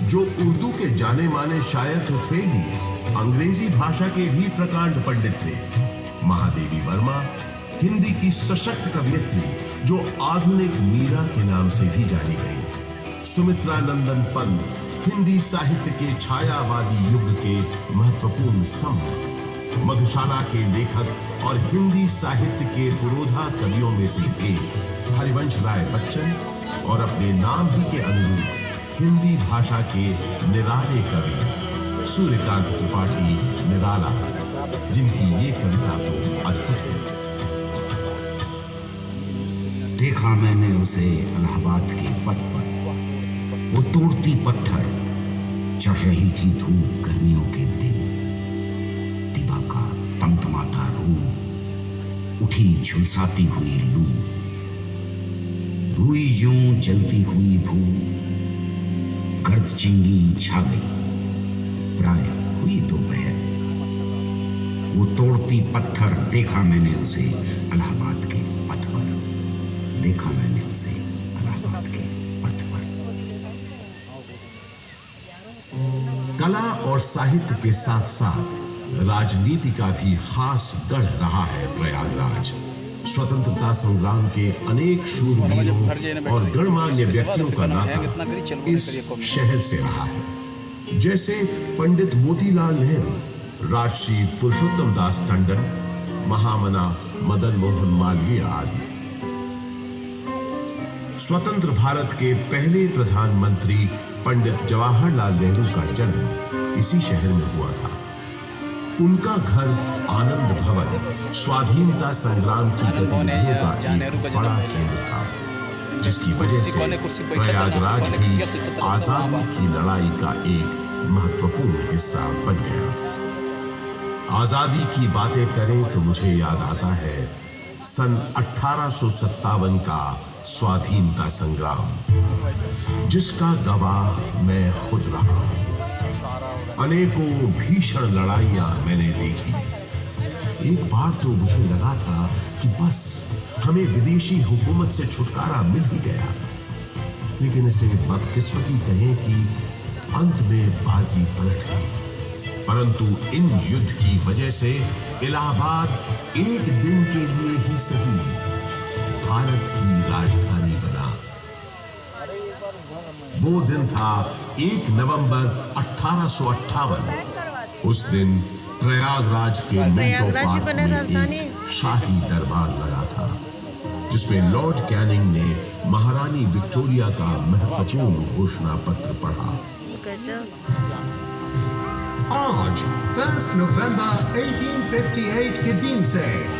जो उर्दू के जाने माने शायर तो थे ही, अंग्रेजी भाषा के भी प्रकांड पंडित थे। महादेवी वर्मा हिंदी की सशक्त कवियत्री जो आधुनिक मीरा के नाम से भी जानी गई। सुमित्रा नंदन पंत हिंदी साहित्य के छायावादी युग के महत्वपूर्ण स्तंभ, मधुशाला के लेखक और हिंदी साहित्य के पुरोधा कवियों में से एक हरिवंश राय बच्चन और अपने नाम ही के अनुरूप हिंदी भाषा के निराले कवि सूर्यकांत त्रिपाठी निराला, जिनकी ये कविता तो अद्भुत है। देखा मैंने उसे इलाहाबाद के पथ पर, वो तोड़ती पत्थर, चढ़ रही थी धूप गर्मियों के दिन, दिवा का तमतमाता रूप, उठी झुलसाती हुई लू, रुई ज्यों जलती हुई भूप, गर्द चिंगी छा गई, प्राय हुई दोपहर, वो तोड़ती पत्थर, देखा मैंने उसे इलाहाबाद के पथ पर, देखा मैंने उसे इलाहाबाद के पथ पर। कला और साहित्य के साथ साथ राजनीति का भी खास गढ़ रहा है प्रयागराज। स्वतंत्रता संग्राम के अनेक शूरवीरों और गणमान्य व्यक्तियों का नाता इस शहर से रहा है, जैसे पंडित मोतीलाल नेहरू, राजश्री पुरुषोत्तम दास टंडन, महामना मदन मोहन मालवीय आदि। स्वतंत्र भारत के पहले प्रधानमंत्री पंडित जवाहरलाल नेहरू का जन्म इसी शहर में हुआ था। उनका घर आनंद भवन स्वाधीनता संग्राम की गतिविधियों का एक बड़ा केंद्र था, जिसकी वजह से प्रयागराज भी आजादी की लड़ाई का एक महत्वपूर्ण हिस्सा बन गया। आजादी की बातें करें तो मुझे याद आता है सन 1857 का स्वाधीनता संग्राम, जिसका गवाह मैं खुद रहा हूं। अनेकों भीषण लड़ाइयां मैंने देखी। एक बार तो मुझे लगा था कि बस हमें विदेशी हुकूमत से छुटकारा मिल ही गया, लेकिन इसे बदकिस्मती कहें कि अंत में बाजी पलट गई। परंतु इन युद्ध की वजह से इलाहाबाद एक दिन के लिए ही सही भारत की राजधानी बना। वो दिन था 1 नवंबर 1858। उस दिन प्रयागराज के मिंटो पार्क में एक शाही दरबार लगा था, जिसमें लॉर्ड कैनिंग ने महारानी विक्टोरिया का महत्वपूर्ण घोषणा पत्र पढ़ा। आज 1 नवंबर 1858 के दिन से